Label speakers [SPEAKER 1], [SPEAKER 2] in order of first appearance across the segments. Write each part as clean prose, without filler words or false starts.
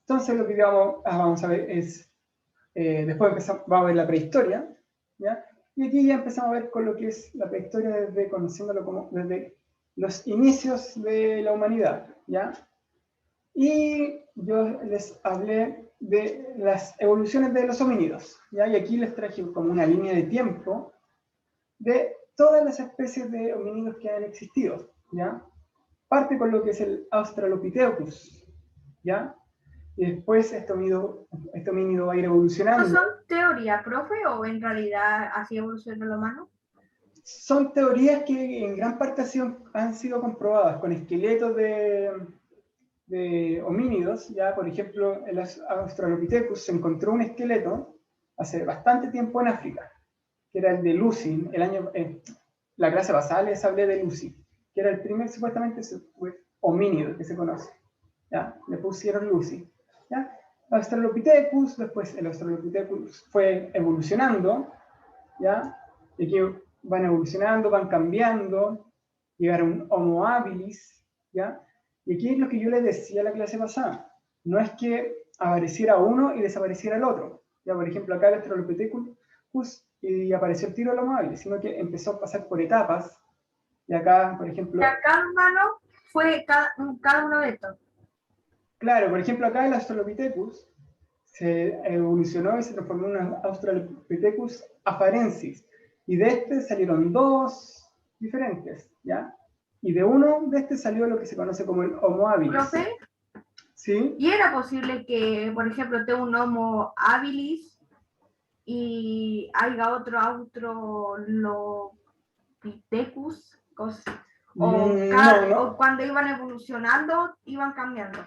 [SPEAKER 1] Entonces lo que vamos a ver es, después vamos a ver la prehistoria, ¿ya? Y aquí ya empezamos a ver con lo que es la prehistoria desde conociéndolo como desde los inicios de la humanidad, ¿ya? Y yo les hablé de las evoluciones de los homínidos, ¿ya? Y aquí les traje como una línea de tiempo de todas las especies de homínidos que han existido, ¿ya? Parte con lo que es el Australopithecus, ¿ya? Y después este homínido va a ir
[SPEAKER 2] ¿Eso
[SPEAKER 1] evolucionando.
[SPEAKER 2] son teoría, profe, o en realidad así evoluciona el humano?
[SPEAKER 1] Son teorías que en gran parte han sido comprobadas con esqueletos de homínidos. Ya, por ejemplo, el Australopithecus se encontró un esqueleto hace bastante tiempo en África, que era el de Lucy. La clase pasada les hablé de Lucy, que era el primer supuestamente homínido que se conoce. ¿Ya? Le pusieron Lucy. ¿Ya? Australopithecus, después el Australopithecus fue evolucionando, ¿ya? Y aquí van evolucionando, van cambiando, llegaron Homo habilis, ¿ya? Y aquí es lo que yo les decía la clase pasada, no es que apareciera uno y desapareciera el otro, ¿ya? Por ejemplo, acá el Australopithecus y apareció el tiro del Homo habilis, sino que empezó a pasar por etapas, y acá, por ejemplo...
[SPEAKER 2] Y acá, humano, fue cada uno de estos.
[SPEAKER 1] Claro, por ejemplo, acá el Australopithecus se evolucionó y se transformó en un Australopithecus afarensis. Y de este salieron dos diferentes, ¿ya? Y de uno de este salió lo que se conoce como el Homo habilis.
[SPEAKER 2] ¿Profe?
[SPEAKER 1] ¿Sí?
[SPEAKER 2] ¿Y era posible que, por ejemplo, tenga un Homo habilis y haya otro Australopithecus?
[SPEAKER 1] No.
[SPEAKER 2] O cuando iban evolucionando, iban cambiando.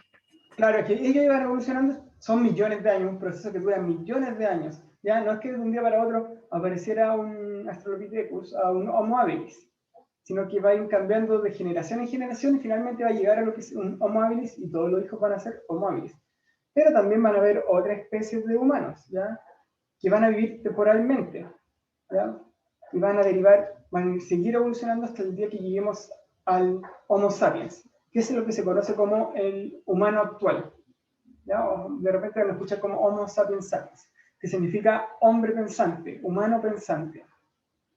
[SPEAKER 1] Claro, es que ellos iban evolucionando, son millones de años, un proceso que dura millones de años. Ya no es que de un día para otro apareciera un Australopithecus, a un Homo habilis, sino que va a ir cambiando de generación en generación y finalmente va a llegar a lo que es un Homo habilis y todos los hijos van a ser Homo habilis. Pero también van a haber otras especies de humanos, ¿ya? Que van a vivir temporalmente, ¿ya? Y van a seguir evolucionando hasta el día que lleguemos al Homo sapiens, que es lo que se conoce como el humano actual, ¿ya? O de repente van a escuchar como Homo sapiens sapiens, que significa hombre pensante, humano pensante,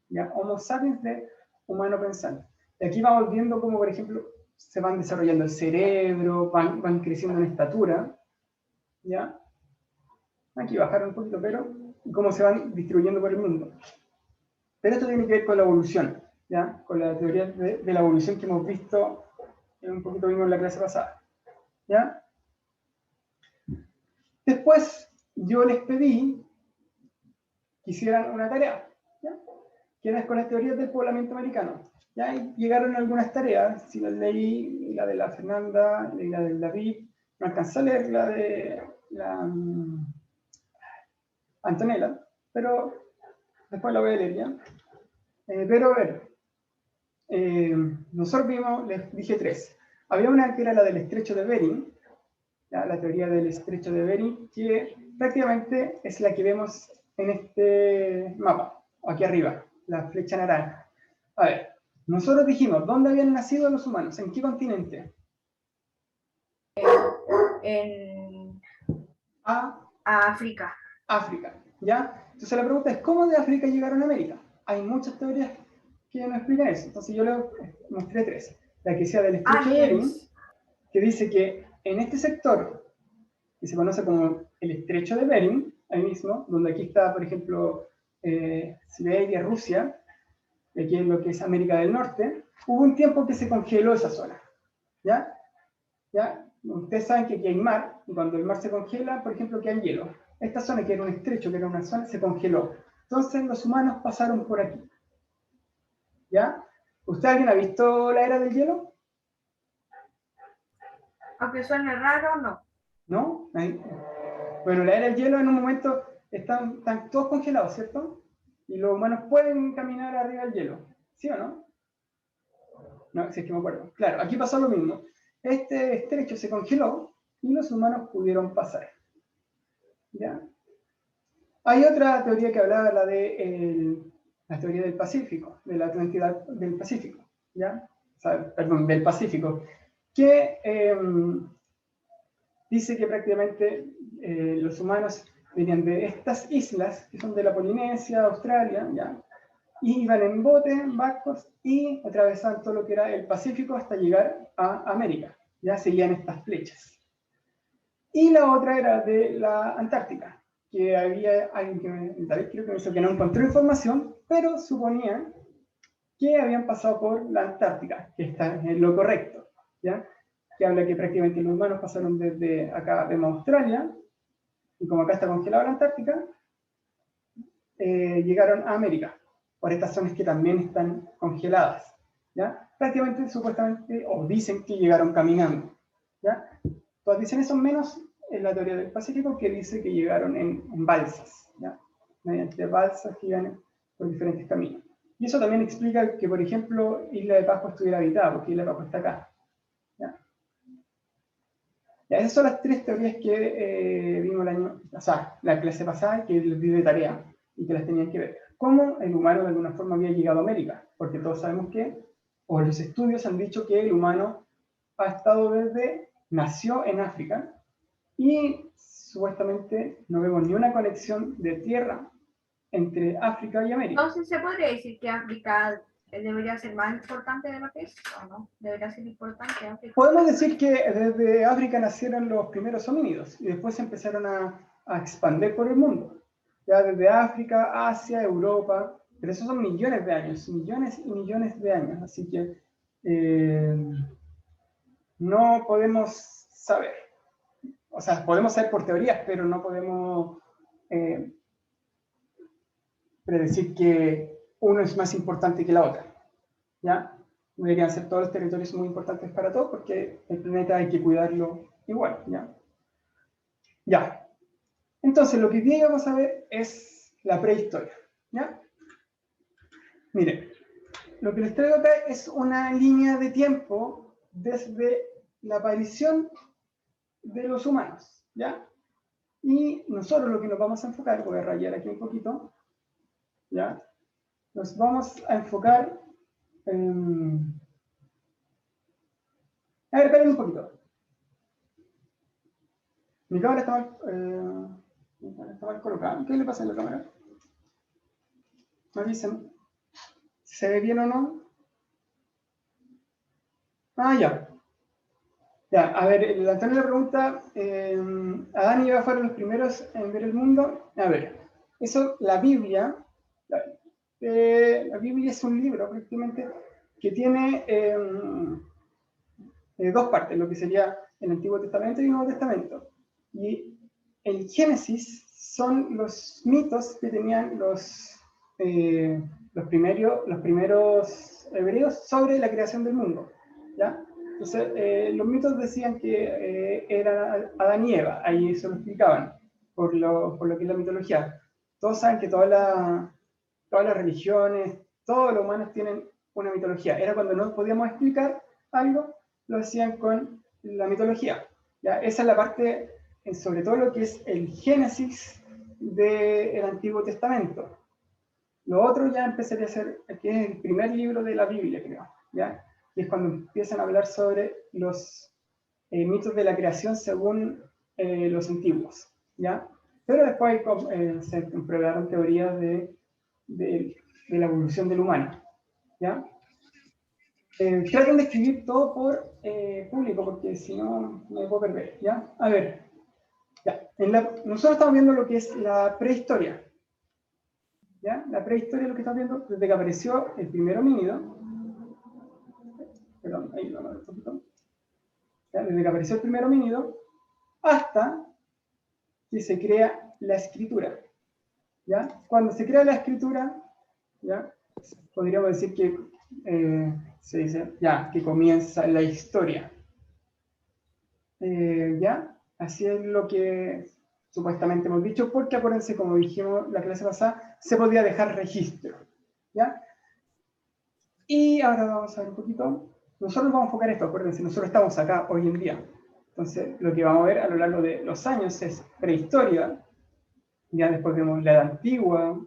[SPEAKER 1] ¿ya? Homo sapiens de humano pensante. Y aquí vamos viendo cómo, por ejemplo, se van desarrollando el cerebro, van creciendo en estatura, ¿ya? Aquí bajaron un poquito, pero cómo se van distribuyendo por el mundo. Pero esto tiene que ver con la evolución, ¿ya? Con la teoría de la evolución que hemos visto, un poquito vimos en la clase pasada, ¿ya? Después yo les pedí que hicieran una tarea, ¿ya? Que era con las teorías del poblamiento americano. ¿Ya? Y llegaron algunas tareas, si las leí, la de la Fernanda, leí la del David, no alcanzé a leer la de la Antonella, pero después la voy a leer ya. Pero a ver, nosotros vimos, les dije tres. Había una que era la del estrecho de Bering, ¿ya? La teoría del estrecho de Bering, que prácticamente es la que vemos en este mapa, aquí arriba, la flecha naranja. A ver, nosotros dijimos, ¿dónde habían nacido los humanos? ¿En qué continente?
[SPEAKER 2] En
[SPEAKER 1] A
[SPEAKER 2] África.
[SPEAKER 1] África, ¿ya? Entonces la pregunta es, ¿cómo de África llegaron a América? Hay muchas teorías que nos explican eso. Entonces yo les mostré tres. La que sea del estrecho de Bering, que dice que en este sector, que se conoce como el estrecho de Bering, ahí mismo, donde aquí está, por ejemplo, Siberia, Rusia, y aquí es lo que es América del Norte, hubo un tiempo que se congeló esa zona, ¿ya? ¿Ya? Ustedes saben que aquí hay mar, y cuando el mar se congela, por ejemplo, que hay hielo. Esta zona, que era un estrecho, que era una zona, se congeló. Entonces los humanos pasaron por aquí, ¿ya? ¿Usted alguien ha visto la era del hielo?
[SPEAKER 2] Aunque suene raro, no.
[SPEAKER 1] ¿No? Bueno, la era del hielo en un momento están todos congelados, ¿cierto? Y los humanos pueden caminar arriba del hielo, ¿sí o no? No, si es que me acuerdo. Claro, aquí pasó lo mismo. Este estrecho se congeló y los humanos pudieron pasar, ¿ya? Hay otra teoría que hablaba, la teoría del Pacífico, de la Atlántida del Pacífico, ¿ya? O sea, perdón, del Pacífico, que dice que prácticamente los humanos venían de estas islas, que son de la Polinesia, Australia, ¿ya? Y iban en bote, en barcos, y atravesaban todo lo que era el Pacífico hasta llegar a América. Ya seguían estas flechas. Y la otra era de la Antártica, que había alguien que David creo que me hizo que no encontró información, pero suponía que habían pasado por la Antártica, que está en lo correcto, ¿ya? Que habla que prácticamente los humanos pasaron desde acá, vemos Australia, y como acá está congelada la Antártica, llegaron a América, por estas zonas que también están congeladas, ¿ya? Prácticamente, supuestamente, o dicen que llegaron caminando, ¿ya? Todas dicen eso menos en la teoría del Pacífico, que dice que llegaron en balsas, ¿ya? Mediante balsas que iban por diferentes caminos. Y eso también explica que, por ejemplo, Isla de Pascua estuviera habitada, porque Isla de Pascua está acá, ¿ya? Ya, esas son las tres teorías que vimos el año, o sea, la clase pasada, que les di de tarea y que las tenían que ver. Cómo el humano de alguna forma había llegado a América, porque todos sabemos que, o los estudios han dicho que el humano ha estado nació en África y supuestamente no vemos ni una conexión de tierra entre África y América.
[SPEAKER 2] Entonces, ¿se podría decir que África debería ser más importante de lo que es, o no? ¿Debería ser importante África?
[SPEAKER 1] Podemos decir que desde África nacieron los primeros homínidos y después se empezaron a expandir por el mundo. Ya desde África, Asia, Europa, pero esos son millones de años, millones y millones de años, así que no podemos saber. O sea, podemos saber por teorías, pero no podemos predecir que uno es más importante que la otra, ¿ya? Deberían ser todos los territorios muy importantes para todos, porque el planeta hay que cuidarlo igual, ¿ya? Ya. Entonces, lo que hoy día vamos a ver es la prehistoria, ¿ya? Miren, lo que les traigo acá es una línea de tiempo desde la aparición de los humanos, ¿ya? Y nosotros lo que nos vamos a enfocar, voy a rayar aquí un poquito, ¿ya? Nos vamos a enfocar en... A ver, esperen un poquito. Mi cámara está mal colocada. ¿Qué le pasa a la cámara? Me avisen. ¿Se ve bien o no? Ah, ya. Ya, a ver, el Antonio le pregunta, ¿Adán y Eva fueron los primeros en ver el mundo? A ver, eso, la Biblia es un libro prácticamente que tiene dos partes, lo que sería el Antiguo Testamento y el Nuevo Testamento. Y el Génesis son los mitos que tenían los primeros hebreos sobre la creación del mundo, ¿ya? Entonces, los mitos decían que era Adán y Eva, ahí se lo explicaban, por lo que es la mitología. Todos saben que todas las religiones, todos los humanos tienen una mitología. Era cuando no podíamos explicar algo, lo hacían con la mitología, ¿ya? Esa es la parte, sobre todo lo que es el Génesis del Antiguo Testamento. Lo otro ya empezaría a ser, que es el primer libro de la Biblia, creo, ¿ya? Y es cuando empiezan a hablar sobre los mitos de la creación según los antiguos, ¿ya? Pero después se comprobaron teorías de la evolución del humano, ¿ya? Traten de escribir todo por público, porque si no me puedo perder, ¿ya? A ver, ya. Nosotros estamos viendo lo que es la prehistoria, ¿ya? La prehistoria es lo que estamos viendo desde que apareció el primer homínido. Perdón, ahí lo un poquito. Desde que apareció el primer homínido hasta que se crea la escritura, ¿ya? Cuando se crea la escritura, ¿ya? Podríamos decir que se dice ya que comienza la historia, ¿ya? Así es lo que supuestamente hemos dicho, porque acuérdense, como dijimos la clase pasada, se podía dejar registro, ¿ya? Y ahora vamos a ver un poquito. Nosotros vamos a enfocar esto, acuérdense, nosotros estamos acá hoy en día. Entonces, lo que vamos a ver a lo largo de los años es prehistoria, ya después vemos la edad antigua,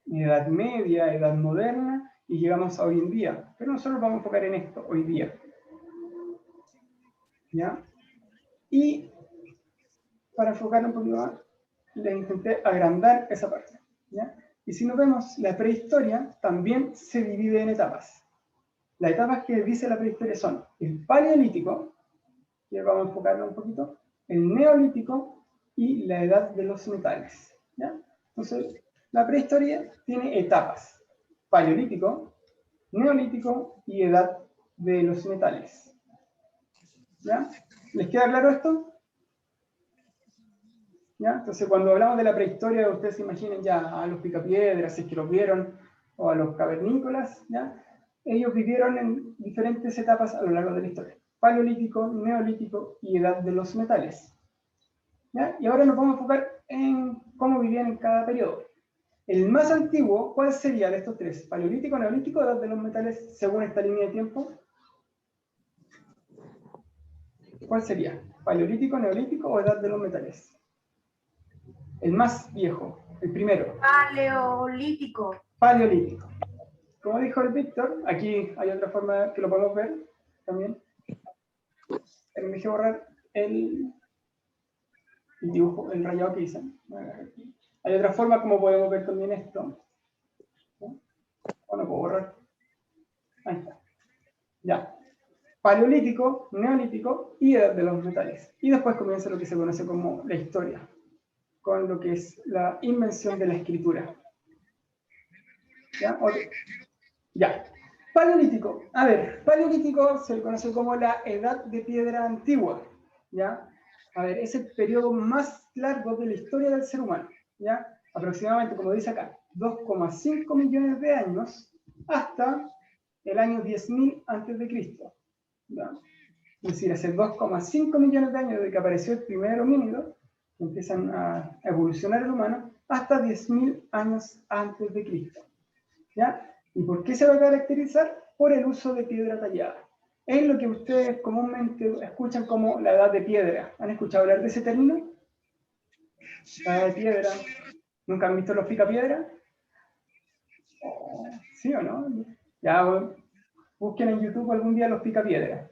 [SPEAKER 1] edad media, edad moderna, y llegamos a hoy en día. Pero nosotros vamos a enfocar en esto, hoy día. ¿Ya? Y para enfocar un poquito más, le intenté agrandar esa parte, ¿ya? Y si nos vemos, la prehistoria también se divide en etapas. Las etapas que dice la prehistoria son el paleolítico, que vamos a enfocarlo un poquito, el neolítico y la edad de los metales, ¿ya? Entonces, la prehistoria tiene etapas: paleolítico, neolítico y edad de los metales, ¿ya? ¿Les queda claro esto? ¿Ya? Entonces, cuando hablamos de la prehistoria, ustedes se imaginen ya a los picapiedras, si es que los vieron, o a los cavernícolas, ¿ya? Ellos vivieron en diferentes etapas a lo largo de la historia: paleolítico, neolítico y edad de los metales, ¿ya? Y ahora nos vamos a enfocar en cómo vivían en cada periodo. El más antiguo, ¿cuál sería de estos tres? ¿Paleolítico, neolítico, edad de los metales, según esta línea de tiempo? ¿Cuál sería? ¿Paleolítico, neolítico o edad de los metales? El más viejo, el primero.
[SPEAKER 2] Paleolítico.
[SPEAKER 1] Paleolítico. Como dijo el Víctor, aquí hay otra forma que lo podemos ver también. Me dejé borrar el dibujo, el rayado que hice. Hay otra forma como podemos ver también esto. ¿No? O no puedo borrar. Ahí está. Ya. Paleolítico, neolítico y edad de los metales. Y después comienza lo que se conoce como la historia, con lo que es la invención de la escritura. ¿Ya? Ya. Paleolítico. A ver, paleolítico se le conoce como la edad de piedra antigua. ¿Ya? A ver, es el periodo más largo de la historia del ser humano. ¿Ya? Aproximadamente, como dice acá, 2,5 millones de años hasta el año 10.000 a.C. ¿Ya? Es decir, hace 2,5 millones de años desde que apareció el primer homínido, empiezan a evolucionar el humano, hasta 10.000 años antes de Cristo. ¿Ya? ¿Y por qué se va a caracterizar? Por el uso de piedra tallada. Es lo que ustedes comúnmente escuchan como la edad de piedra. ¿Han escuchado hablar de ese término? La edad de piedra. ¿Nunca han visto los picapiedra? ¿Sí o no? Ya, bueno, busquen en YouTube algún día los picapiedra.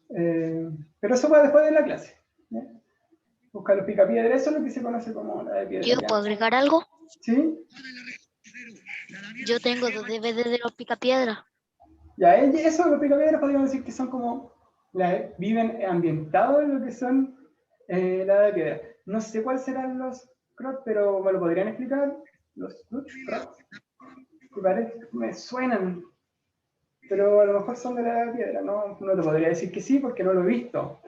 [SPEAKER 1] Pero eso va después de la clase. ¿Ya? Busca los picapiedra. Eso es lo que se conoce como la edad de piedra.
[SPEAKER 3] ¿Yo puedo agregar algo?
[SPEAKER 1] ¿Sí?
[SPEAKER 3] Yo tengo 2 DVD de los Picapiedra.
[SPEAKER 1] Ya, eso de los picapiedras podríamos decir que son como, viven ambientados en lo que son la edad de piedra. No sé cuáles serán los Krot, pero me lo podrían explicar. Los Krot, me suenan, pero a lo mejor son de la edad de piedra, ¿no? No te podría decir que sí, porque no lo he visto.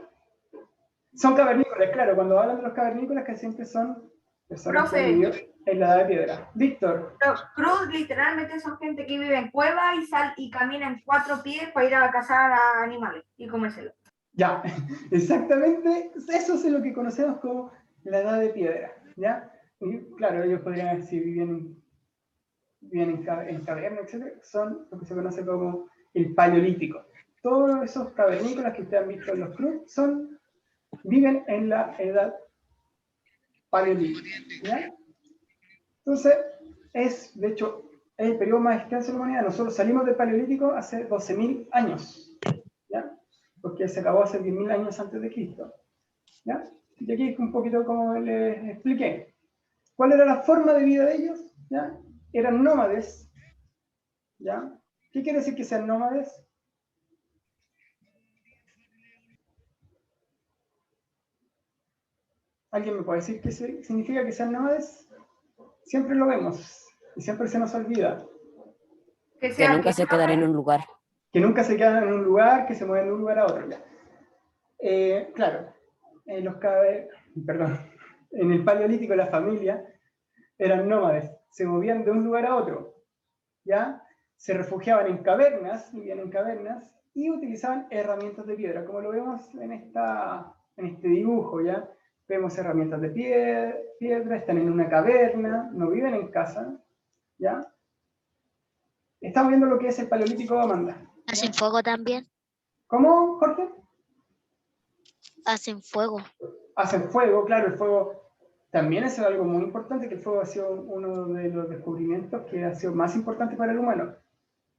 [SPEAKER 1] Son cavernícolas, claro, cuando hablan de los cavernícolas, que siempre son personas que viven en la edad de piedra. Víctor.
[SPEAKER 2] Cruz literalmente son gente que vive en cuevas y camina en 4 pies para ir a cazar a animales y comérselos.
[SPEAKER 1] Ya, exactamente, eso es lo que conocemos como la edad de piedra, ¿ya? Y claro, ellos podrían decir viven en cavernas, etc. Son lo que se conoce como el paleolítico. Todos esos cavernícolas que ustedes han visto en los clubs viven en la edad paleolítica, ¿ya? Entonces, de hecho, el periodo más extenso de la humanidad. Nosotros salimos del paleolítico hace 12.000 años, ¿ya? Porque se acabó hace 10.000 años antes de Cristo, ¿ya? Y aquí un poquito como les expliqué. ¿Cuál era la forma de vida de ellos? ¿Ya? Eran nómades, ¿ya? ¿Qué quiere decir que sean nómades? ¿Alguien me puede decir qué significa que sean nómades? Siempre lo vemos y siempre se nos olvida.
[SPEAKER 3] Que nunca se quedan en un lugar.
[SPEAKER 1] Que nunca se quedan en un lugar, que se mueven de un lugar a otro. Ya. Claro, en el paleolítico la familia eran nómades, se movían de un lugar a otro, ¿ya? Se refugiaban en cavernas, vivían en cavernas y utilizaban herramientas de piedra, como lo vemos en este dibujo, ¿ya? Vemos herramientas de piedra, están en una caverna, no viven en casa, ¿ya? Estamos viendo lo que es el paleolítico de Amanda. ¿Ya?
[SPEAKER 3] ¿Hacen fuego también?
[SPEAKER 1] ¿Cómo, Jorge?
[SPEAKER 3] Hacen fuego.
[SPEAKER 1] Hacen fuego, claro, el fuego también es algo muy importante, que el fuego ha sido uno de los descubrimientos que ha sido más importante para el humano.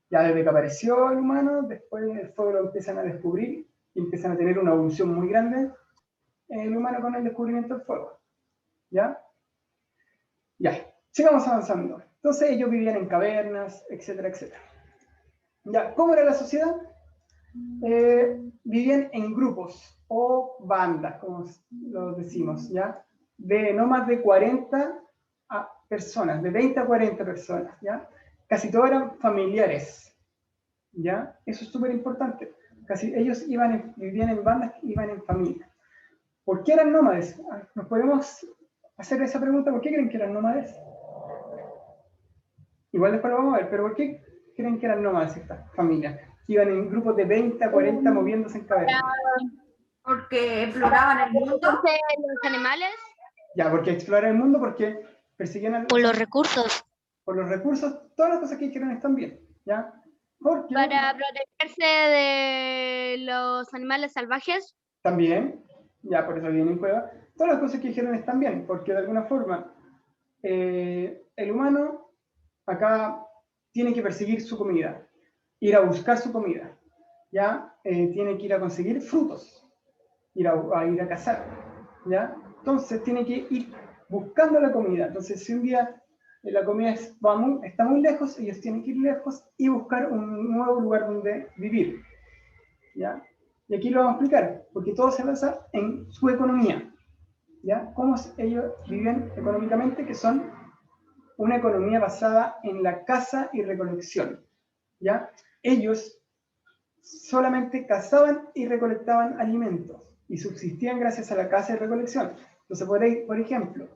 [SPEAKER 1] Ya desde que apareció el humano, después el fuego lo empiezan a descubrir y empiezan a tener una evolución muy grande el humano con el descubrimiento del fuego. ¿Ya? Ya, sigamos avanzando. Entonces ellos vivían en cavernas, etcétera, etcétera. Ya, ¿cómo era la sociedad? Vivían en grupos o bandas, como lo decimos, ¿ya? De no más de 40 personas, de 20 a 40 personas, ¿ya? Casi todos eran familiares, ¿ya? Eso es súper importante. Casi ellos vivían en bandas, iban en familia. ¿Por qué eran nómades? ¿Nos podemos hacer esa pregunta? ¿Por qué creen que eran nómades? Igual después lo vamos a ver, pero ¿por qué creen que eran nómades estas familias? Iban en grupos de 20 a 40 moviéndose en cavernas.
[SPEAKER 2] Porque exploraban el mundo.
[SPEAKER 3] Los animales.
[SPEAKER 1] Ya, porque explorar el mundo, porque persiguen
[SPEAKER 3] Por los recursos.
[SPEAKER 1] por los recursos, todas las cosas que dijeron están bien, ¿ya? Porque
[SPEAKER 3] Para protegerse de los animales salvajes.
[SPEAKER 1] también, ya por eso viven en cueva, todas las cosas que dijeron están bien, porque de alguna forma el humano acá tiene que perseguir su comida, ir a buscar su comida, ¿ya? Tiene que ir a conseguir frutos, ir a cazar, ¿ya? Entonces tiene que ir buscando la comida. Entonces si un día la comida está muy lejos, ellos tienen que ir lejos y buscar un nuevo lugar donde vivir, ¿ya? Y aquí lo vamos a explicar, porque todo se basa en su economía, ¿ya? Cómo ellos viven económicamente, que son una economía basada en la caza y recolección, ¿ya? Ellos solamente cazaban y recolectaban alimentos y subsistían gracias a la caza y recolección. Entonces, por ejemplo,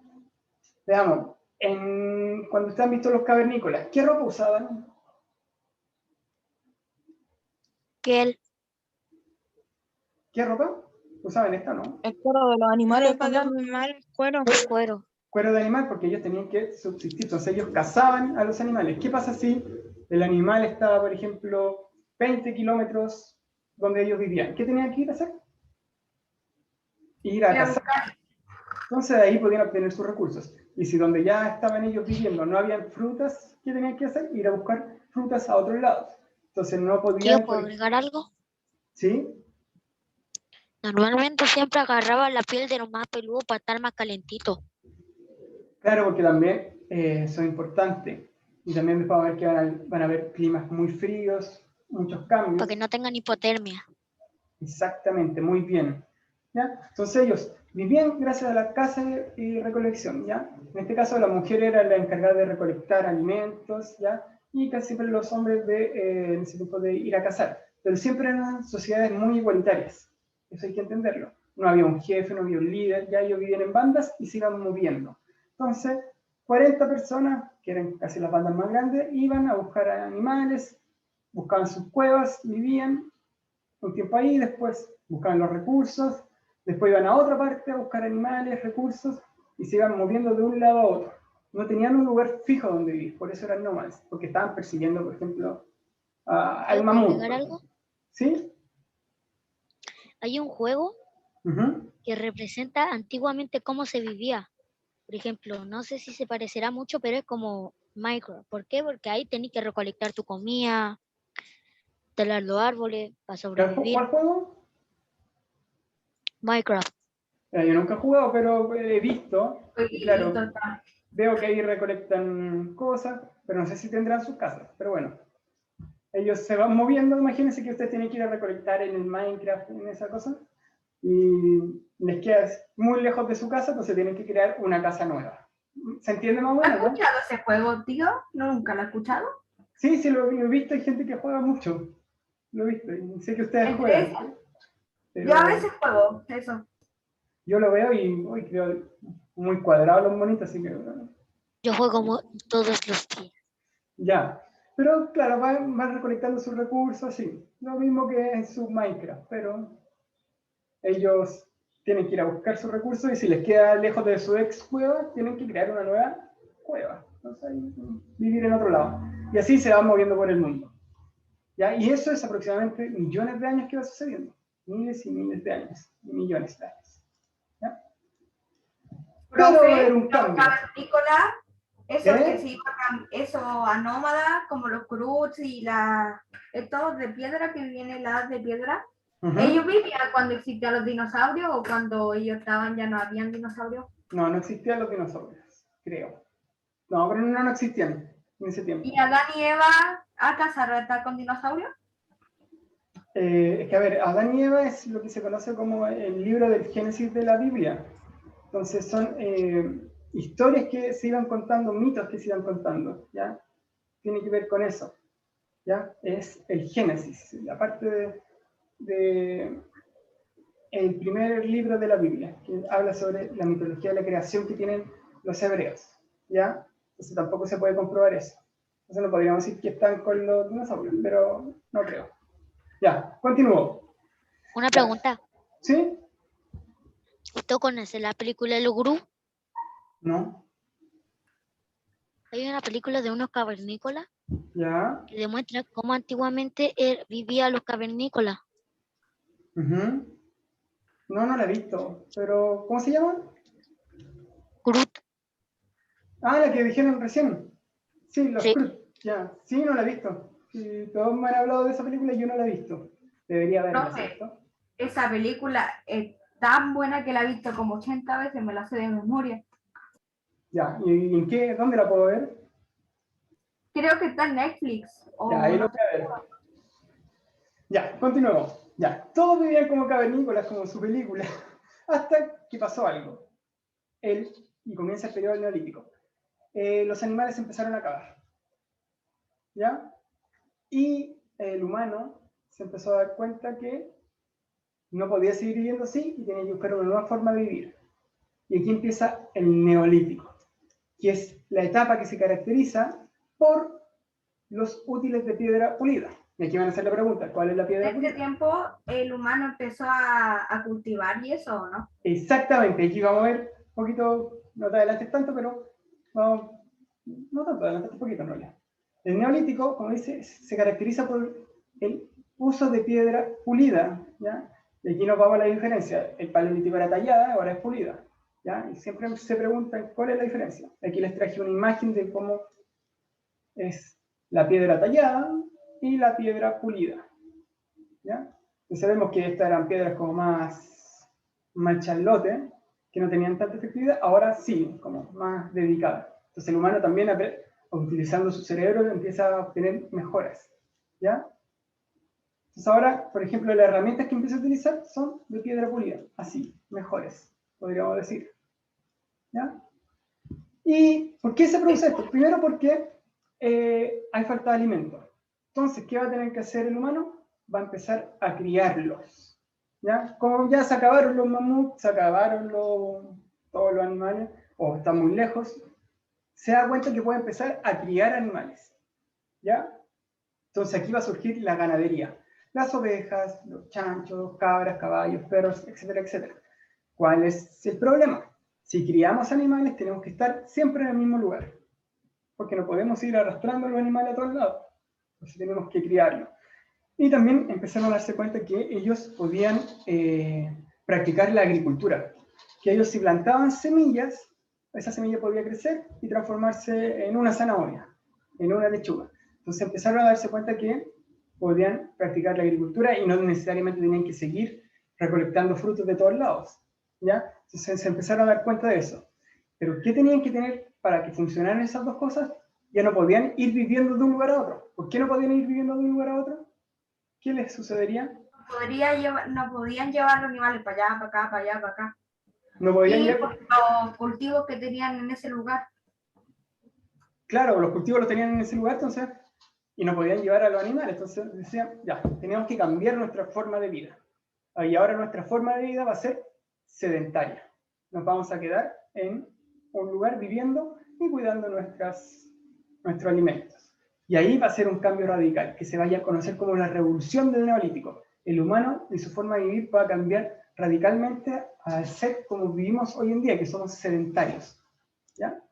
[SPEAKER 1] veamos, cuando ustedes han visto los cavernícolas, ¿qué ropa usaban?
[SPEAKER 3] ¿Qué?
[SPEAKER 1] ¿Qué ropa? Usaban esta, ¿no?
[SPEAKER 4] El cuero de los animales.
[SPEAKER 3] Cuero.
[SPEAKER 1] Cuero de animal, porque ellos tenían que subsistir. Entonces ellos cazaban a los animales. ¿Qué pasa si el animal estaba, por ejemplo, 20 kilómetros donde ellos vivían? ¿Qué tenían que ir a hacer? Ir a cazar. Entonces de ahí podían obtener sus recursos. Y si donde ya estaban ellos viviendo no habían frutas, ¿qué tenían que hacer? Ir a buscar frutas a otros lados. Entonces no podían...
[SPEAKER 3] ¿Yo puedo agregar algo?
[SPEAKER 1] ¿Sí?
[SPEAKER 3] Normalmente siempre agarraba la piel de los más peludos para estar más calentito.
[SPEAKER 1] Claro, porque también eso es importante. Y también después van a ver que van a haber climas muy fríos, muchos cambios.
[SPEAKER 3] Para que no tengan hipotermia.
[SPEAKER 1] Exactamente, muy bien. ¿Ya? Entonces ellos vivían gracias a la caza y recolección, ¿ya? En este caso la mujer era la encargada de recolectar alimentos, ¿ya? Y casi siempre los hombres en ese tiempo de ir a cazar. Pero siempre eran sociedades muy igualitarias. Eso hay que entenderlo. No había un jefe, no había un líder, ya ellos vivían en bandas y se iban moviendo. Entonces, 40 personas, que eran casi las bandas más grandes, iban a buscar animales, buscaban sus cuevas, vivían un tiempo ahí, después buscaban los recursos, después iban a otra parte a buscar animales, recursos, y se iban moviendo de un lado a otro. No tenían un lugar fijo donde vivir, por eso eran nómadas, porque estaban persiguiendo, por ejemplo, al mamut.
[SPEAKER 3] ¿Agregar algo?
[SPEAKER 1] ¿Sí?
[SPEAKER 3] Hay un juego que representa antiguamente cómo se vivía. Por ejemplo, no sé si se parecerá mucho, pero es como Minecraft. ¿Por qué? Porque ahí tenés que recolectar tu comida, talar los árboles para sobrevivir.
[SPEAKER 1] ¿Cuál juego?
[SPEAKER 3] Minecraft.
[SPEAKER 1] Yo nunca he jugado, pero he visto. Y claro, veo que ahí recolectan cosas, pero no sé si tendrán sus casas. Pero bueno, ellos se van moviendo. Imagínense que ustedes tienen que ir a recolectar en el Minecraft, en esa cosa, y les queda muy lejos de su casa, entonces tienen que crear una casa nueva. ¿Se entiende más o menos?
[SPEAKER 2] ¿Has escuchado ese juego, tío? ¿No, nunca lo has escuchado?
[SPEAKER 1] Sí, sí, lo he visto. Hay gente que juega mucho. Lo he visto. Y sé que ustedes juegan. Pero
[SPEAKER 2] yo a veces juego eso.
[SPEAKER 1] Yo lo veo y creo muy cuadrado los monitos, así que...
[SPEAKER 3] Yo juego todos los días.
[SPEAKER 1] Ya. Pero claro, van recolectando sus recursos, sí. Lo mismo que en su Minecraft, pero ellos tienen que ir a buscar sus recursos y si les queda lejos de su ex cueva, tienen que crear una nueva cueva. Entonces, vivir en otro lado. Y así se van moviendo por el mundo. ¿Ya? Y eso es aproximadamente millones de años que va sucediendo. Miles y miles de años. Y millones de años. ¿Ya? Pero era un cambio.
[SPEAKER 2] Eso que se iban eso a nómadas, como los Cruz y estos de piedra que vienen las de piedra. ¿Ellos vivían cuando existían los dinosaurios o cuando ellos estaban ya no habían dinosaurios?
[SPEAKER 1] No, no existían los dinosaurios, creo. No, pero no existían en ese tiempo.
[SPEAKER 2] ¿Y Adán y Eva alcanzaron a estar con dinosaurios?
[SPEAKER 1] Es que, a ver, Adán y Eva es lo que se conoce como el libro del Génesis de la Biblia. Entonces son historias que se iban contando, mitos que se iban contando, ¿ya? Tiene que ver con eso, ¿ya? Es el Génesis, la parte de el primer libro de la Biblia, que habla sobre la mitología de la creación que tienen los hebreos, ¿ya? Entonces tampoco se puede comprobar eso. Entonces no podríamos decir que están con los dinosaurios, pero no creo. Ya, continúo.
[SPEAKER 3] Una pregunta.
[SPEAKER 1] ¿Sí?
[SPEAKER 3] ¿Tú conoces la película El Gurú?
[SPEAKER 1] No.
[SPEAKER 3] Hay una película de unos cavernícolas
[SPEAKER 1] Ya.
[SPEAKER 3] que demuestra cómo antiguamente vivían los cavernícolas.
[SPEAKER 1] No, no la he visto. Pero, ¿cómo se llama?
[SPEAKER 3] Groot.
[SPEAKER 1] Ah, la que dijeron recién. Sí, los
[SPEAKER 3] Sí.
[SPEAKER 1] Groot. Ya. Sí, no la he visto. Sí, todos me han hablado de esa película y yo no la he visto. Debería verla, ¿cierto?
[SPEAKER 2] Esa película es tan buena que la he visto como 80 veces, me la sé de memoria.
[SPEAKER 1] Ya, ¿y en qué? ¿Dónde la puedo ver?
[SPEAKER 2] Creo que está en Netflix.
[SPEAKER 1] Ya, ahí lo voy a ver. Ya, continuemos. Ya, todos vivían como cavernícolas, como su película, hasta que pasó algo. Y comienza el periodo neolítico. Los animales empezaron a acabar. ¿Ya? Y el humano se empezó a dar cuenta que no podía seguir viviendo así y tenía que buscar una nueva forma de vivir. Y aquí empieza el neolítico, que es la etapa que se caracteriza por los útiles de piedra pulida. Y aquí van a hacer la pregunta, ¿cuál es la piedra pulida?
[SPEAKER 2] En este tiempo el humano empezó a cultivar y eso, ¿o no?
[SPEAKER 1] Exactamente, aquí vamos a ver un poquito, no te adelantes tanto, pero vamos, no tanto, adelantaste un poquito en realidad. El neolítico, como dice, se caracteriza por el uso de piedra pulida, ¿ya? Y aquí nos vamos a la diferencia. El paleolítico era tallada, ahora es pulida, ¿ya? Y siempre se preguntan cuál es la diferencia. Aquí les traje una imagen de cómo es la piedra tallada y la piedra pulida, ¿ya? Entonces vemos que estas eran piedras como más charlotte, que no tenían tanta efectividad, ahora sí, como más dedicadas. Entonces el humano también, utilizando su cerebro, empieza a obtener mejoras, ¿ya? Entonces ahora, por ejemplo, las herramientas que empieza a utilizar son de piedra pulida, así, mejores, podríamos decir, ¿ya? ¿Y por qué se produce esto? Primero porque hay falta de alimento. Entonces, ¿qué va a tener que hacer el humano? Va a empezar a criarlos, ¿ya? Como ya se acabaron los mamuts, se acabaron todos los animales, o están muy lejos, se da cuenta que puede empezar a criar animales, ¿ya? Entonces aquí va a surgir la ganadería. Las ovejas, los chanchos, cabras, caballos, perros, etcétera, etcétera. ¿Cuál es el problema? Si criamos animales, tenemos que estar siempre en el mismo lugar, porque no podemos ir arrastrando los animales a todos lados. Entonces tenemos que criarlos. Y también empezaron a darse cuenta que ellos podían practicar la agricultura, que ellos si plantaban semillas, esa semilla podía crecer y transformarse en una zanahoria, en una lechuga. Entonces empezaron a darse cuenta que podían practicar la agricultura y no necesariamente tenían que seguir recolectando frutos de todos lados, ¿ya? Entonces se empezaron a dar cuenta de eso. Pero ¿qué tenían que tener para que funcionaran esas dos cosas? Ya no podían ir viviendo de un lugar a otro. ¿Por qué no podían ir viviendo de un lugar a otro? ¿Qué les sucedería?
[SPEAKER 2] No podían llevar los animales para allá, para acá, para allá, para acá.
[SPEAKER 1] No podían
[SPEAKER 2] y
[SPEAKER 1] llevar...
[SPEAKER 2] los cultivos que tenían en ese lugar.
[SPEAKER 1] Claro, los cultivos los tenían en ese lugar, entonces, y no podían llevar a los animales. Entonces decían, ya, teníamos que cambiar nuestra forma de vida. Y ahora nuestra forma de vida va a ser sedentaria. Nos vamos a quedar en un lugar viviendo y cuidando nuestros alimentos. Y ahí va a ser un cambio radical, que se vaya a conocer como la revolución del neolítico. El humano y su forma de vivir va a cambiar radicalmente al ser como vivimos hoy en día, que somos sedentarios, ¿ya?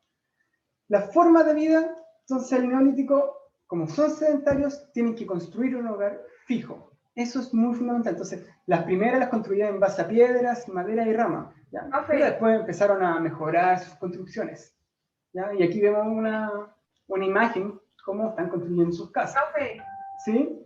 [SPEAKER 1] La forma de vida, entonces el neolítico, como son sedentarios, tienen que construir un hogar fijo. Eso es muy fundamental. Entonces, las primeras las construían en base a piedras, madera y rama, ¿ya? Okay. Pero después empezaron a mejorar sus construcciones, ¿ya? Y aquí vemos una imagen cómo están construyendo sus casas.
[SPEAKER 2] Okay.
[SPEAKER 1] ¿Sí?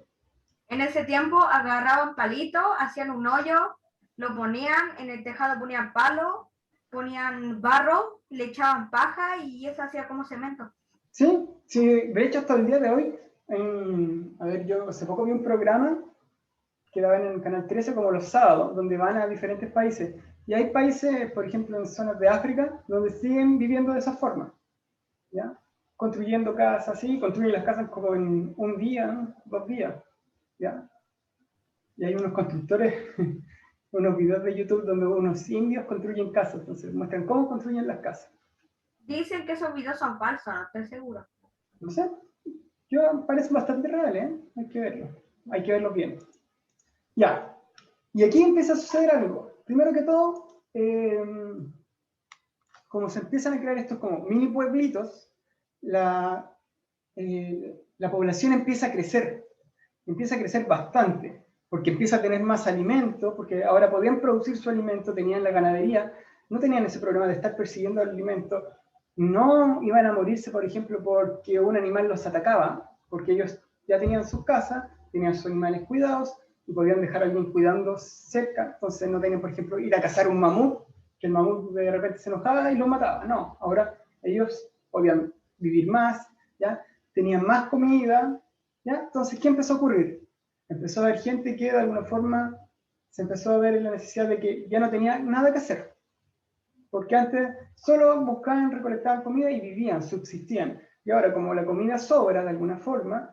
[SPEAKER 2] En ese tiempo agarraban palitos, hacían un hoyo, lo ponían, en el tejado ponían palo, ponían barro, le echaban paja y eso hacía como cemento.
[SPEAKER 1] Sí, sí, de hecho hasta el día de hoy, a ver, yo hace poco vi un programa que daban en el Canal 13 como los sábados, donde van a diferentes países. Y hay países, por ejemplo, en zonas de África, donde siguen viviendo de esa forma, ¿ya? Construyendo casas, sí, construyen las casas como en un día, ¿no? 2 días, ¿ya? Y hay unos constructores, unos videos de YouTube donde unos indios construyen casas, entonces muestran cómo construyen las casas.
[SPEAKER 2] Dicen que esos videos son falsos, no estoy seguro.
[SPEAKER 1] No sé, yo parece bastante real, ¿eh? Hay que verlo bien. Ya, y aquí empieza a suceder algo. Primero que todo, como se empiezan a crear estos como mini pueblitos, la población empieza a crecer bastante, porque empieza a tener más alimento, porque ahora podían producir su alimento, tenían la ganadería, no tenían ese problema de estar persiguiendo el alimento, no iban a morirse, por ejemplo, porque un animal los atacaba, porque ellos ya tenían sus casas, tenían sus animales cuidados, y podían dejar a alguien cuidando cerca, entonces no tenían, por ejemplo, ir a cazar un mamut, que el mamut de repente se enojaba y lo mataba, no, ahora ellos podían vivir más, ¿ya? Tenían más comida, ¿ya? Entonces, ¿qué empezó a ocurrir? Empezó a haber gente que de alguna forma se empezó a ver en la necesidad de que ya no tenía nada que hacer, porque antes solo buscaban, recolectaban comida y vivían, subsistían, y ahora como la comida sobra de alguna forma,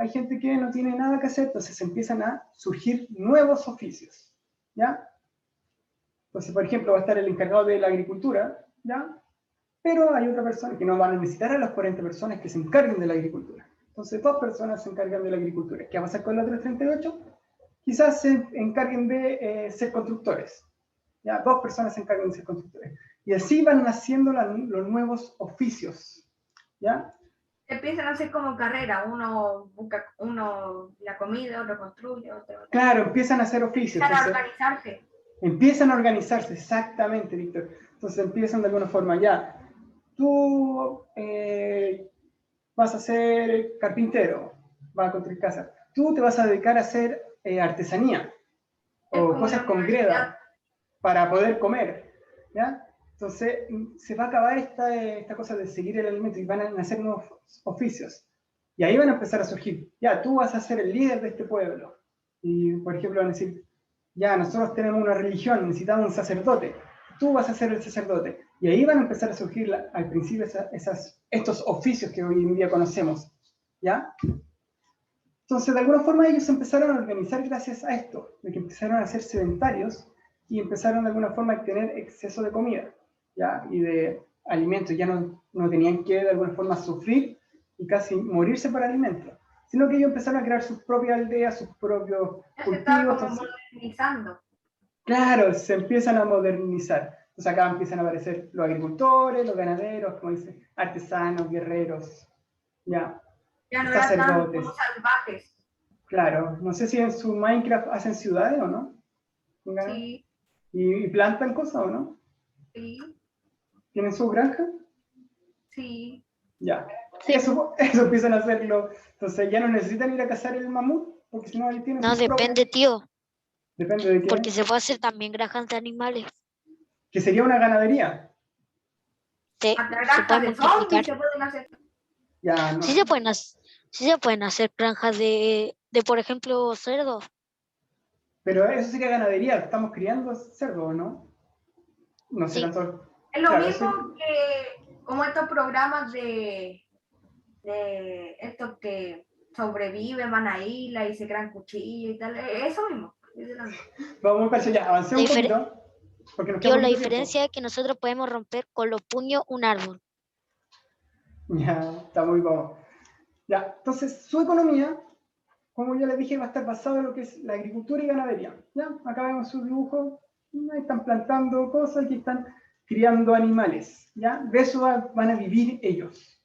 [SPEAKER 1] hay gente que no tiene nada que hacer, entonces empiezan a surgir nuevos oficios, ¿ya? Entonces, por ejemplo, va a estar el encargado de la agricultura, ¿ya? Pero hay otra persona que no van a necesitar a las 40 personas que se encarguen de la agricultura. Entonces, 2 personas se encargan de la agricultura. ¿Qué va a pasar con las otras 38? Quizás se encarguen de ser constructores. ¿Ya? 2 personas se encargan de ser constructores. Y así van naciendo los nuevos oficios. ¿Ya?
[SPEAKER 2] Empiezan a hacer como carrera, uno busca la comida, otro construye, otro...
[SPEAKER 1] Claro, empiezan a hacer oficios.
[SPEAKER 2] Empiezan a organizarse.
[SPEAKER 1] Empiezan a organizarse, exactamente, Víctor. Entonces empiezan de alguna forma, ya, tú vas a ser carpintero, vas a construir casa. Tú te vas a dedicar a hacer artesanía o cosas con greda para poder comer, ¿ya? Entonces se va a acabar esta cosa de seguir el alimento y van a nacer nuevos oficios. Y ahí van a empezar a surgir, ya, tú vas a ser el líder de este pueblo. Y, por ejemplo, van a decir, ya, nosotros tenemos una religión, necesitamos un sacerdote. Tú vas a ser el sacerdote. Y ahí van a empezar a surgir al principio estos oficios que hoy en día conocemos, ¿ya? Entonces, de alguna forma ellos empezaron a organizar gracias a esto, de que empezaron a ser sedentarios y empezaron de alguna forma a tener exceso de comida, ¿ya? Y de alimentos, ya no tenían que de alguna forma sufrir y casi morirse por alimentos, sino que ellos empezaron a crear sus propias aldeas, sus propios cultivos.
[SPEAKER 2] Como modernizando.
[SPEAKER 1] Claro, se empiezan a modernizar. Entonces acá empiezan a aparecer los agricultores, los ganaderos, como dice, artesanos, guerreros, ya.
[SPEAKER 2] Ya no eran tan como salvajes.
[SPEAKER 1] Claro, no sé si en su Minecraft hacen ciudades o no.
[SPEAKER 2] Sí.
[SPEAKER 1] ¿Y plantan cosas o no?
[SPEAKER 2] Sí.
[SPEAKER 1] ¿Tienen su granja?
[SPEAKER 2] Sí.
[SPEAKER 1] Ya. Sí. Eso empiezan a hacerlo. Entonces ya no necesitan ir a cazar el mamut, porque si no ahí tienen.
[SPEAKER 3] No, depende, tío.
[SPEAKER 1] Depende de qué.
[SPEAKER 3] Porque se puede hacer también granjas de animales.
[SPEAKER 1] Que sería una ganadería.
[SPEAKER 3] Se puede multiplicar.
[SPEAKER 2] Se pueden hacer.
[SPEAKER 1] Ya, no.
[SPEAKER 3] Sí se pueden hacer granjas de, por ejemplo, cerdos.
[SPEAKER 1] Pero eso sería ganadería, estamos criando cerdos, ¿no? No sé
[SPEAKER 3] Sí.
[SPEAKER 1] tanto.
[SPEAKER 2] Es lo mismo que como estos programas de estos que sobreviven, van a isla y se crean cuchillos y tal. Eso mismo.
[SPEAKER 1] Vamos a ya, avancé un poquito. Porque nos
[SPEAKER 3] Tío, la diferencia es que nosotros podemos romper con los puños un árbol.
[SPEAKER 1] Ya, está muy cómodo. Ya, entonces su economía, como ya les dije, va a estar basada en lo que es la agricultura y ganadería. ¿Ya? Acá vemos su dibujo, ahí están plantando cosas, aquí están criando animales. ¿Ya? De eso van a vivir ellos.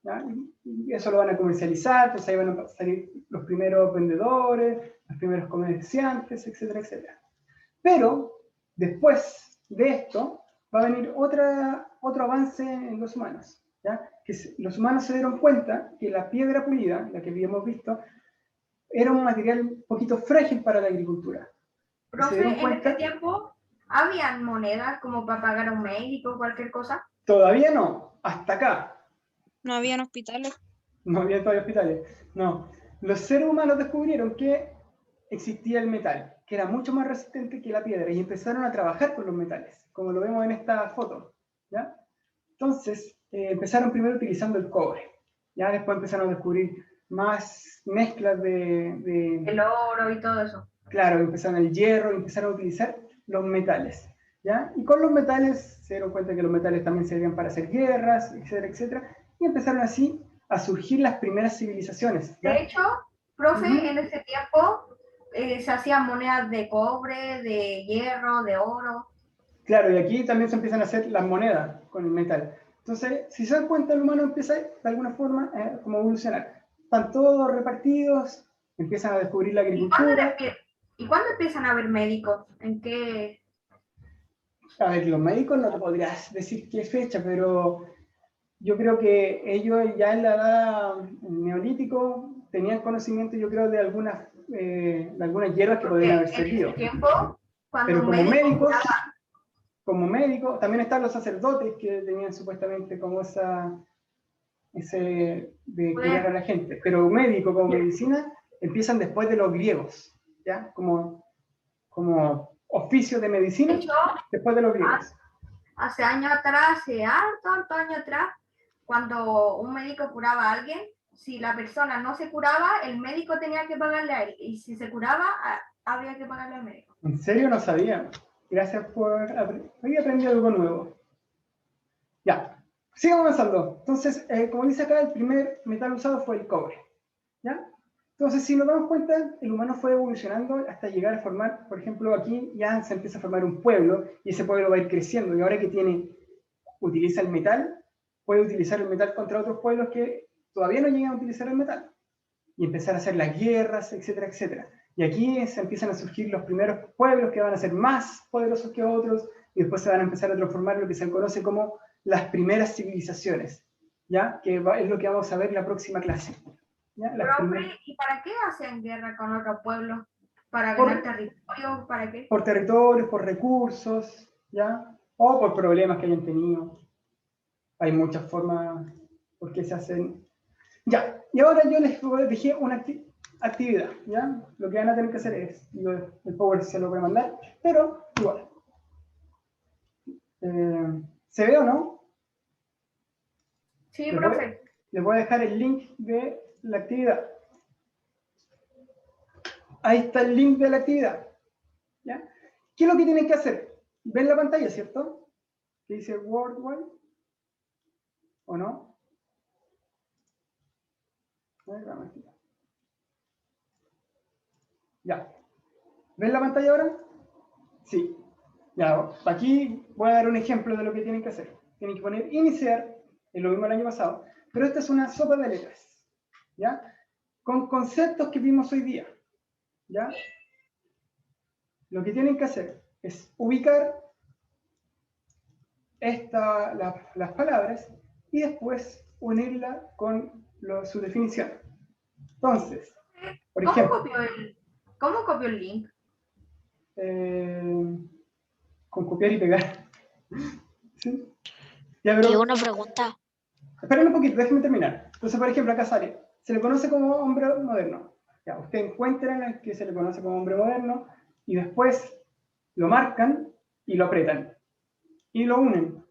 [SPEAKER 1] ¿Ya? Y eso lo van a comercializar, entonces ahí van a salir los primeros vendedores, los primeros comerciantes, etcétera, etcétera. Pero después de esto va a venir otro avance en los humanos. ¿Ya? Que los humanos se dieron cuenta que la piedra pulida, la que habíamos visto, era un material un poquito frágil para la agricultura.
[SPEAKER 2] Profe, en este tiempo, ¿habían monedas como para pagar a un médico o cualquier cosa?
[SPEAKER 1] Todavía no, hasta acá.
[SPEAKER 4] ¿No habían hospitales?
[SPEAKER 1] No había todavía hospitales, no. Los seres humanos descubrieron que existía el metal, que era mucho más resistente que la piedra, y empezaron a trabajar con los metales, como lo vemos en esta foto, ¿ya? Entonces, empezaron primero utilizando el cobre, ya después empezaron a descubrir más mezclas
[SPEAKER 2] El oro y todo eso.
[SPEAKER 1] Claro, empezaron el hierro, empezaron a utilizar los metales, ¿ya? Y con los metales se dieron cuenta que los metales también servían para hacer guerras, etcétera, etcétera, y empezaron así a surgir las primeras civilizaciones, ¿ya?
[SPEAKER 2] De hecho, profe, en ese tiempo se hacían monedas de cobre, de hierro, de oro.
[SPEAKER 1] Claro, y aquí también se empiezan a hacer las monedas con el metal. Entonces, si se dan cuenta, el humano empieza de alguna forma como a evolucionar. Están todos repartidos, empiezan a descubrir la agricultura.
[SPEAKER 2] ¿Y cuándo empiezan a haber médicos? ¿En qué?
[SPEAKER 1] A ver, los médicos no te podrías decir qué fecha, pero yo creo que ellos ya en la edad neolítico tenían conocimiento, yo creo, de algunas hierbas que podrían haber servido.
[SPEAKER 2] En ese tiempo, cuando
[SPEAKER 1] pero
[SPEAKER 2] como
[SPEAKER 1] médicos, también están los sacerdotes que tenían supuestamente como ese de curar a la gente. Pero médico como medicina empiezan después de los griegos, ¿ya? Como oficio de medicina,
[SPEAKER 2] de hecho,
[SPEAKER 1] después de los griegos.
[SPEAKER 2] Hace años atrás, hace harto años atrás, cuando un médico curaba a alguien, si la persona no se curaba, el médico tenía que pagarle a él. Y si se curaba, habría que pagarle al médico.
[SPEAKER 1] ¿En serio? No sabía. Gracias por... Hoy aprendí algo nuevo. Ya, sigamos avanzando. Entonces, como dice acá, el primer metal usado fue el cobre. ¿Ya? Entonces, si nos damos cuenta, el humano fue evolucionando hasta llegar a formar, por ejemplo, aquí ya se empieza a formar un pueblo, y ese pueblo va a ir creciendo, y ahora que utiliza el metal, puede utilizar el metal contra otros pueblos que todavía no llegan a utilizar el metal, y empezar a hacer las guerras, etcétera, etcétera. Y aquí se empiezan a surgir los primeros pueblos que van a ser más poderosos que otros, y después se van a empezar a transformar en lo que se conoce como las primeras civilizaciones, ¿ya? Que es lo que vamos a ver en la próxima clase. ¿Ya?
[SPEAKER 2] ¿Y para qué hacen guerra con otros pueblos? ¿Para ganar territorio? ¿Para qué?
[SPEAKER 1] Por territorios, por recursos, ¿ya? O por problemas que hayan tenido. Hay muchas formas por qué se hacen. Ya, y ahora yo les dejé una actividad, ¿ya? Lo que van a tener que hacer es, el Power se lo voy a mandar, pero igual. ¿Se ve o no?
[SPEAKER 2] Sí, profe.
[SPEAKER 1] Les voy a dejar el link de la actividad. Ahí está el link de la actividad. ¿Ya? ¿Qué es lo que tienen que hacer? ¿Ven la pantalla, cierto? Que dice Worldwide. ¿O no? Ya. ¿Ven la pantalla ahora? Sí. Ya, aquí voy a dar un ejemplo de lo que tienen que hacer. Tienen que poner iniciar, es lo mismo el año pasado, pero esta es una sopa de letras, ¿ya? Con conceptos que vimos hoy día, ¿ya? Lo que tienen que hacer es ubicar las palabras y después unirla con su definición. Entonces, por ejemplo...
[SPEAKER 2] ¿Cómo copio el link?
[SPEAKER 1] Con copiar y pegar. ¿Sí? Ya,
[SPEAKER 3] pero... una pregunta.
[SPEAKER 1] Esperen un poquito, déjenme terminar. Entonces, por ejemplo, acá sale, se le conoce como hombre moderno. Ya, usted encuentra en el que se le conoce como hombre moderno y después lo marcan y lo apretan y lo unen.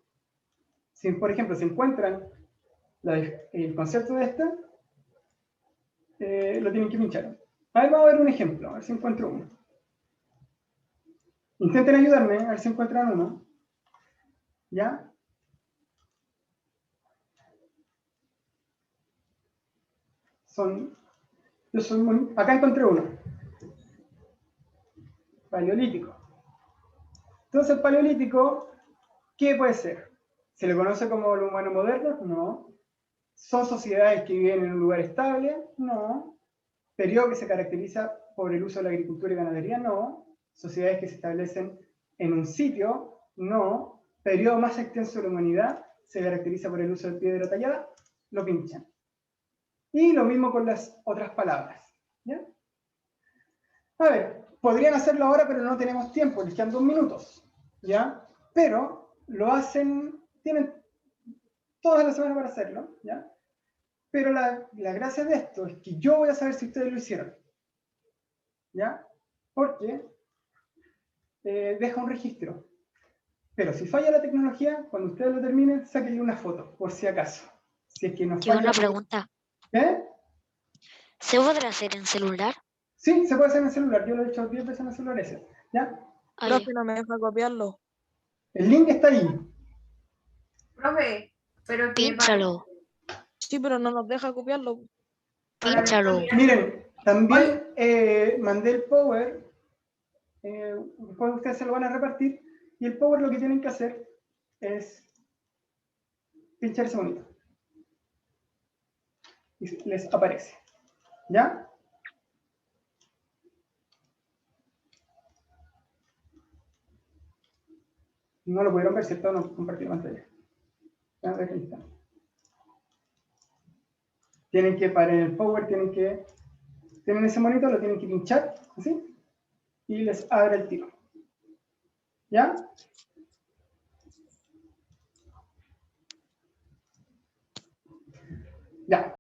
[SPEAKER 1] Si, por ejemplo, se encuentran el concepto de esta, lo tienen que pinchar. Ahí va a ver un ejemplo, a ver si encuentro uno. Intenten ayudarme, a ver si encuentran uno. ¿Ya? Acá encontré uno. Paleolítico. Entonces, el paleolítico, ¿qué puede ser? ¿Se le conoce como el humano moderno? No. ¿Son sociedades que viven en un lugar estable? No. ¿Periodo que se caracteriza por el uso de la agricultura y ganadería? No. ¿Sociedades que se establecen en un sitio? No. ¿Periodo más extenso de la humanidad? ¿Se caracteriza por el uso de piedra tallada? Lo pinchan. Y lo mismo con las otras palabras, ¿ya? A ver, podrían hacerlo ahora, pero no tenemos tiempo, les quedan 2 minutos, ¿ya? Pero lo hacen, tienen toda la semana para hacerlo, ¿ya? Pero la gracia de esto es que yo voy a saber si ustedes lo hicieron, ¿ya? Porque deja un registro. Pero si falla la tecnología, cuando ustedes lo terminen, sáquenle una foto, por si acaso. Si es que no falla.
[SPEAKER 3] Una pregunta.
[SPEAKER 1] ¿Eh?
[SPEAKER 3] ¿Se podrá hacer en celular?
[SPEAKER 1] Sí, se puede hacer en el celular. Yo lo he hecho 10 veces en el celular ese. ¿Ya?
[SPEAKER 4] Profe, no me deja copiarlo.
[SPEAKER 1] El link está ahí.
[SPEAKER 2] Profe, pero que
[SPEAKER 3] Pínchalo.
[SPEAKER 4] Sí, pero no nos deja copiarlo.
[SPEAKER 3] Pínchalo.
[SPEAKER 1] Miren, también mandé el Power. Después ustedes se lo van a repartir. Y el Power lo que tienen que hacer es pinchar ese monito. Y les aparece. ¿Ya? No lo pudieron ver, ¿cierto? No compartir pantalla. A ver, ahí está. Tienen que parar el Power, tienen ese monito, lo tienen que pinchar, así, y les abre el tiro. ¿Ya? Ya.